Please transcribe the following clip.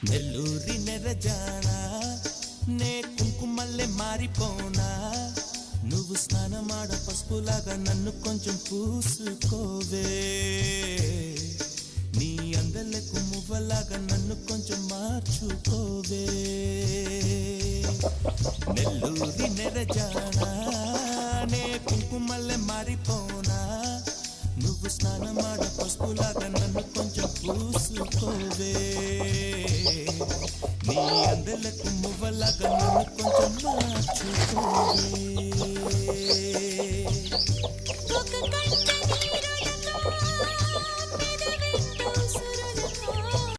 నెల్లూరి నెరజానా నే కుంకుమల్లె మారిపోనా నువ్వు స్నానమాడ పసుపులాగా నన్ను కొంచెం పూసుకోవే నీ అందలకు మువ్వలాగా నన్ను కొంచెం మార్చుకోవే నెల్లూరి నెరజానా నే కుంకుమల్లె మారిపోనా నువ్వు స్నానమాడ పసుపులాగా నన్ను కొంచెం పూసుకోవే నీ అందలకు మువ్వలాగా నన్ను కొంచెం మార్చుకోవే